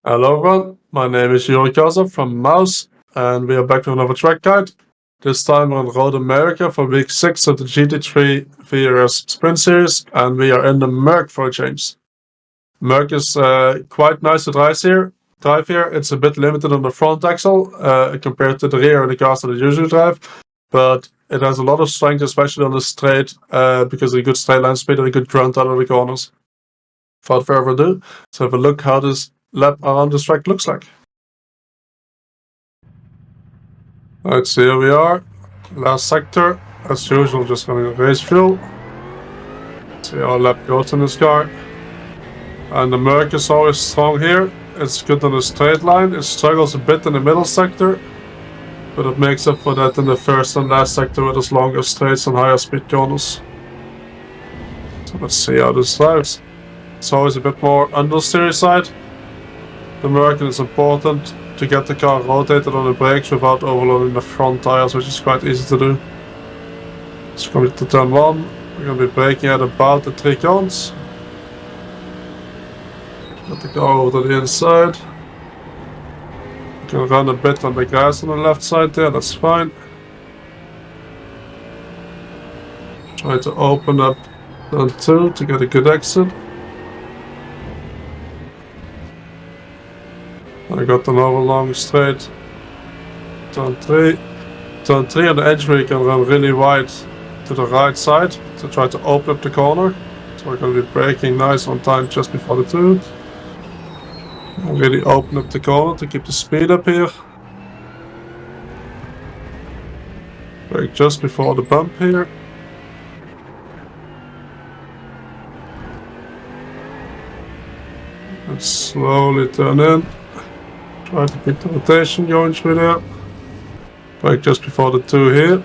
Hello everyone, my name is Yuri from Mouse, and we are back with another track guide. This time we're on Road America for week 6 of the GT3 VRS Sprint Series, and we are in the Merc for a change. Merc is quite nice to drive here. It's a bit limited on the front axle compared to the rear and the cars that I usually drive, but it has a lot of strength, especially on the straight, because of a good straight line speed and a good grunt out of the corners. Without further ado, let's have a look how this lap around this track looks like. Alright, so here we are, last sector, as usual, just running race fuel. See how lap goes in this car. And the Merc is always strong here. It's good on the straight line, it struggles a bit in the middle sector, but it makes up for that in the first and last sector with its longer straights and higher speed corners. So let's see how this drives. It's always a bit more understeer side. The Merc is important to get the car rotated on the brakes without overloading the front tires, which is quite easy to do. So coming to turn 1, we're going to be braking at about the 3 cones. Get the car over to the inside. We can run a bit on the grass on the left side there, that's fine. Try to open up turn 2 to get a good exit. I got another long straight. Turn 3. Turn 3 on the edge where you can run really wide to the right side to try to open up the corner. So we're going to be braking nice on time just before the 2. And really open up the corner to keep the speed up here. Brake just before the bump here. And slowly turn in. Try to keep the rotation going through there. Brake just before the 2 here.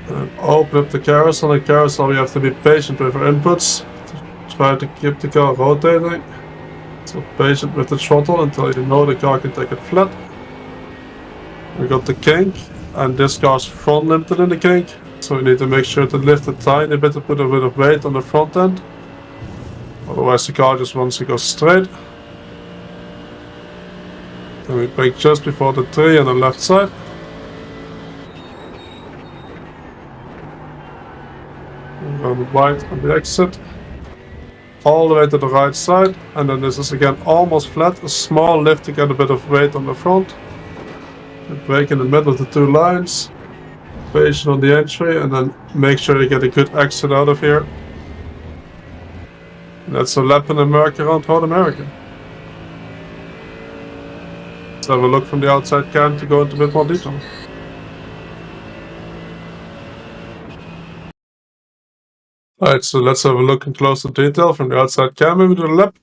And open up the carousel. On the carousel we have to be patient with our inputs. To try to keep the car rotating. So patient with the throttle until you know the car can take it flat. We got the kink, and this car's front limited in the kink. So we need to make sure to lift a tiny bit to put a bit of weight on the front end. Otherwise the car just wants to go straight. Then we brake just before the 3 on the left side. Run wide on the exit. All the way to the right side. And then this is again almost flat. A small lift to get a bit of weight on the front. And brake in the middle of the 2 lines. Patient on the entry, and then make sure you get a good exit out of here. That's a lap in the Merc around Road America. Let's have a look from the outside cam to go into a bit more detail. Alright, so let's have a look in closer detail from the outside cam over the lap.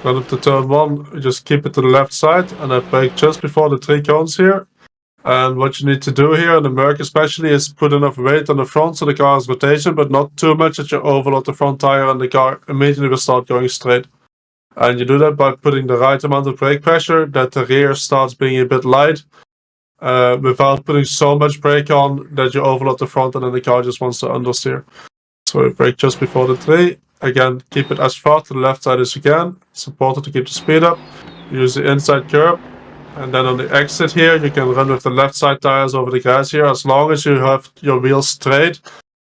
Run up to turn 1, we just keep it to the left side, and I brake just before the 3 cones here. And what you need to do here in the Merc especially is put enough weight on the front so the car has rotation, but not too much that you overload the front tire and the car immediately will start going straight. And you do that by putting the right amount of brake pressure that the rear starts being a bit light, without putting so much brake on that you overload the front and then the car just wants to understeer. So we brake just before the 3. Again, keep it as far to the left side as you can. It's important to keep the speed up. Use the inside curb. And then on the exit here, you can run with the left side tires over the grass here, as long as you have your wheels straight.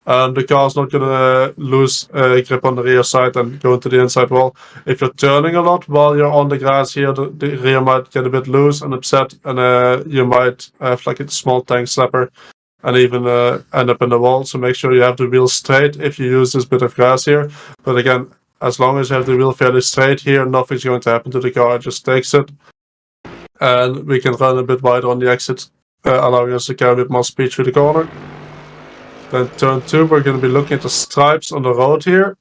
And the car's not going to lose grip on the rear side and go into the inside wall. If you're turning a lot while you're on the grass here, the rear might get a bit loose and upset, and you might have like a small tank slapper and even end up in the wall. So make sure you have the wheels straight if you use this bit of grass here. But again, as long as you have the wheel fairly straight here, nothing's going to happen to the car, it just takes it. And we can run a bit wider on the exit, allowing us to carry a bit more speed through the corner. Then turn 2, we're going to be looking at the stripes on the road here.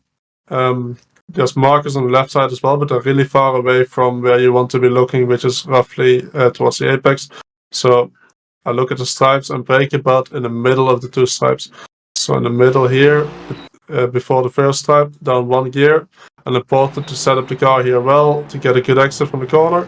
There's markers on the left side as well, but they're really far away from where you want to be looking, which is roughly towards the apex. So I look at the stripes and brake about in the middle of the 2 stripes. So in the middle here, before the first stripe, down 1 gear. And important to set up the car here well to get a good exit from the corner.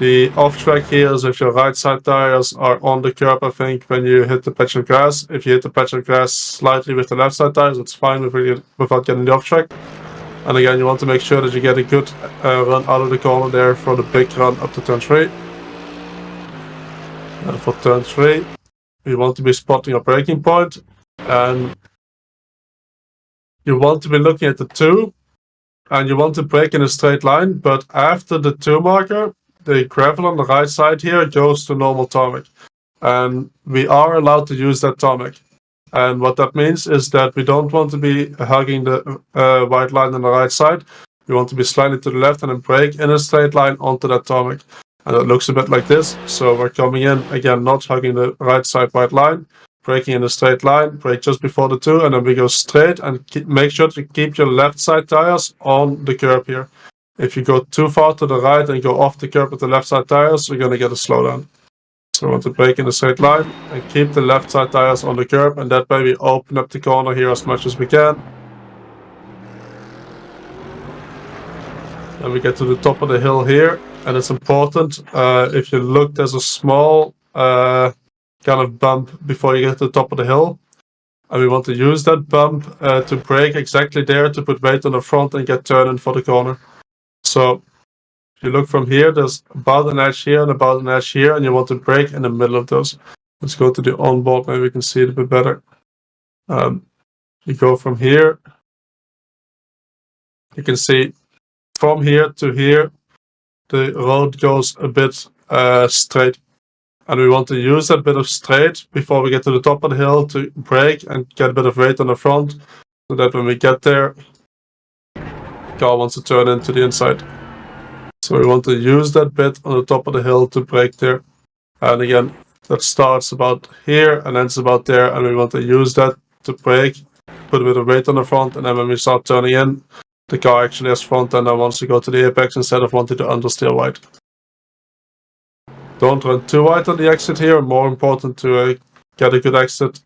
The off track here is if your right side tires are on the curb, I think, when you hit the patch of grass. If you hit the patch of grass slightly with the left side tires, it's fine without getting the off track. And again, you want to make sure that you get a good run out of the corner there for the big run up to turn 3. And for turn 3, you want to be spotting your braking point, and you want to be looking at the 2, and you want to brake in a straight line, but after the 2 marker, the gravel on the right side here goes to normal tarmac. And we are allowed to use that tarmac. And what that means is that we don't want to be hugging the white line on the right side. We want to be slightly to the left and then brake in a straight line onto that tarmac. And it looks a bit like this. So we're coming in, again, not hugging the right side white line, braking in a straight line, brake just before the 2, and then we go straight and make sure to keep your left side tires on the curb here. If you go too far to the right and go off the curb with the left side tires, you're going to get a slowdown. So we want to brake in a straight line and keep the left side tires on the curb, and that way we open up the corner here as much as we can. And we get to the top of the hill here, and it's important, if you look, there's a small kind of bump before you get to the top of the hill. And we want to use that bump to brake exactly there to put weight on the front and get turning for the corner. So if you look from here, there's about an edge here and about an edge here, and you want to brake in the middle of those. Let's go to the onboard, maybe we can see it a bit better. You go from here. You can see from here to here, the road goes a bit straight. And we want to use that bit of straight before we get to the top of the hill to brake and get a bit of weight on the front, so that when we get there, the car wants to turn into the inside. So we want to use that bit on the top of the hill to brake there. And again, that starts about here and ends about there, and we want to use that to brake, put a bit of weight on the front, and then when we start turning in, the car actually has front end and wants to go to the apex instead of wanting to understeer wide. Don't run too wide on the exit here. More important to get a good exit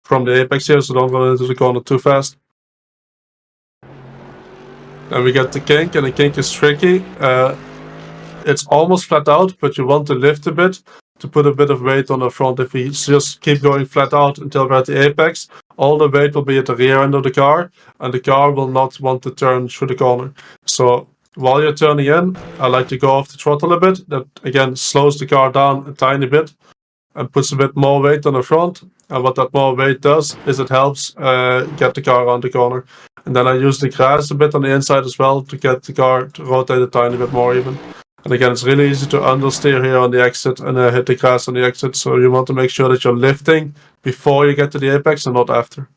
from the apex here, so don't run into the corner too fast. Then we get the kink, and the kink is tricky. It's almost flat out, but you want to lift a bit to put a bit of weight on the front. If we just keep going flat out until we're at the apex, all the weight will be at the rear end of the car, and the car will not want to turn through the corner. So while you're turning in, I like to go off the throttle a bit. That again slows the car down a tiny bit and puts a bit more weight on the front. And what that more weight does is it helps get the car around the corner. And then I use the grass a bit on the inside as well to get the car to rotate a tiny bit more even. And again, it's really easy to understeer here on the exit and hit the grass on the exit. So you want to make sure that you're lifting before you get to the apex and not after.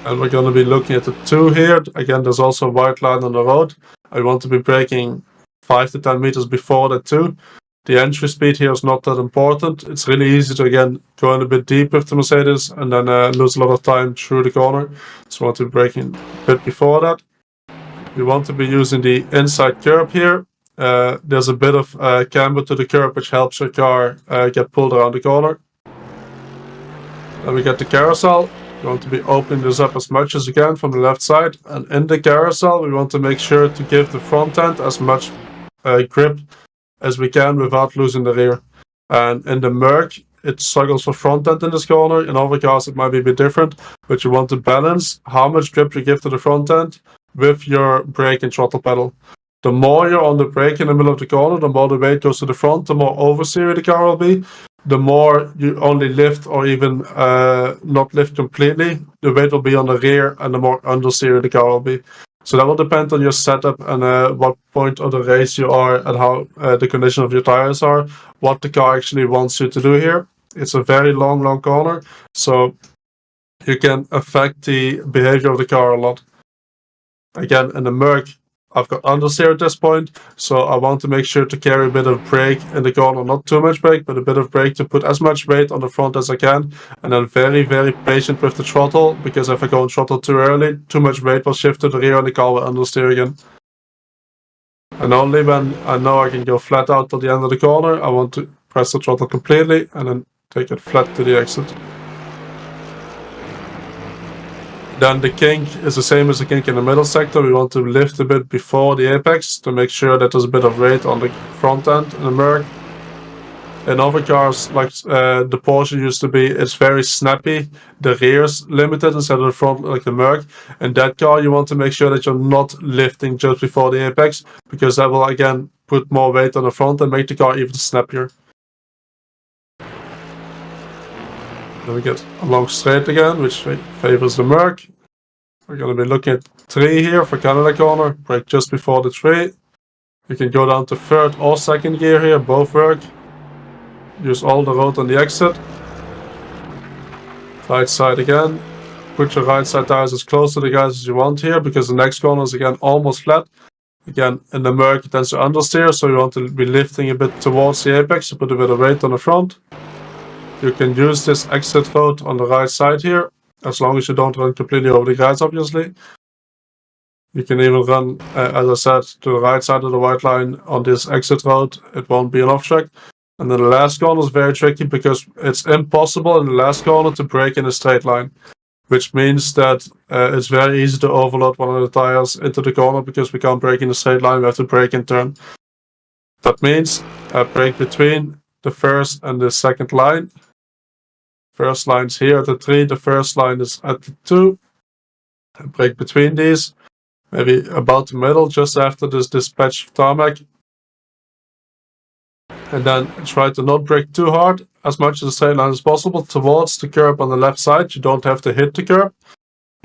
And we're going to be looking at the 2 here. Again, there's also a white line on the road. I want to be braking 5 to 10 meters before that 2. The entry speed here is not that important. It's really easy to, again, go in a bit deep with the Mercedes and then lose a lot of time through the corner. So I want to be braking a bit before that. You want to be using the inside curb here. There's a bit of camber to the curb, which helps your car get pulled around the corner. Then we get the carousel. You want to be opening this up as much as you can from the left side. And in the carousel, we want to make sure to give the front end as much grip as we can without losing the rear. And in the Merc, it struggles for front end in this corner. In other cars, it might be a bit different, but you want to balance how much grip you give to the front end with your brake and throttle pedal. The more you're on the brake in the middle of the corner, the more the weight goes to the front, the more oversteery the car will be. The more you only lift or even not lift completely, the weight will be on the rear, and the more understeery the car will be. So that will depend on your setup and what point of the race you are and how the condition of your tires are, what the car actually wants you to do here. It's a very long corner, so you can affect the behavior of the car a lot. Again, in the Merc, I've got understeer at this point, so I want to make sure to carry a bit of brake in the corner, not too much brake, but a bit of brake to put as much weight on the front as I can, and then very, very patient with the throttle, because if I go on throttle too early, too much weight will shift to the rear and the car will understeer again. And only when I know I can go flat out till the end of the corner, I want to press the throttle completely and then take it flat to the exit. Then the kink is the same as the kink in the middle sector. We want to lift a bit before the apex to make sure that there's a bit of weight on the front end in the Merc. In other cars, like the Porsche used to be, it's very snappy. The rear's limited instead of the front, like the Merc. In that car, you want to make sure that you're not lifting just before the apex, because that will again put more weight on the front and make the car even snappier. Then we get a long straight again, which favors the Merc. We're going to be looking at 3 here for Canada corner. Brake just before the 3. You can go down to 3rd or 2nd gear here, both work. Use all the road on the exit. Right side again. Put your right side tires as close to the guys as you want here, because the next corner is again almost flat. Again, in the Merc it tends to understeer, so you want to be lifting a bit towards the apex to put a bit of weight on the front. You can use this exit road on the right side here, as long as you don't run completely over the guys, obviously. You can even run, as I said, to the right side of the white line on this exit road. It won't be an off track. And then the last corner is very tricky because it's impossible in the last corner to brake in a straight line, which means that it's very easy to overload one of the tires into the corner because we can't brake in a straight line. We have to brake in turn. That means brake between the first and the second line. First line's here at the 3, the first line is at the 2. Brake between these, maybe about the middle, just after this patch of tarmac. And then try to not brake too hard, as much as the straight line as possible, towards the curb on the left side. You don't have to hit the curb.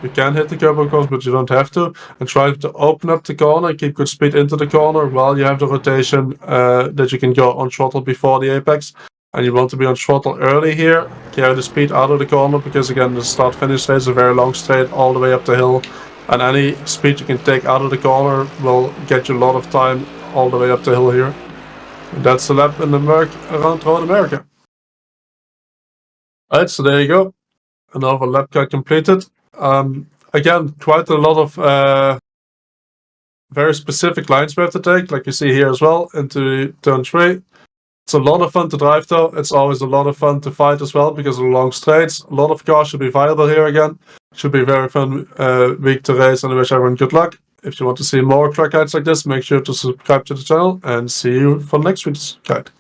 You can hit the curb, of course, but you don't have to. And try to open up the corner, keep good speed into the corner while you have the rotation that you can go on throttle before the apex. And you want to be on throttle early here. Carry the speed out of the corner, because again, the start-finish straight is a very long straight all the way up the hill. And any speed you can take out of the corner will get you a lot of time all the way up the hill here. And that's the lap in the Merc around Road America. Alright, so there you go. Another lap car completed. Again, quite a lot of very specific lines we have to take, like you see here as well, into turn 3. It's a lot of fun to drive though. It's always a lot of fun to fight as well because of the long straights. A lot of cars should be viable here again. Should be a very fun week to race, and I wish everyone good luck. If you want to see more track guides like this, make sure to subscribe to the channel, and see you for next week's guide.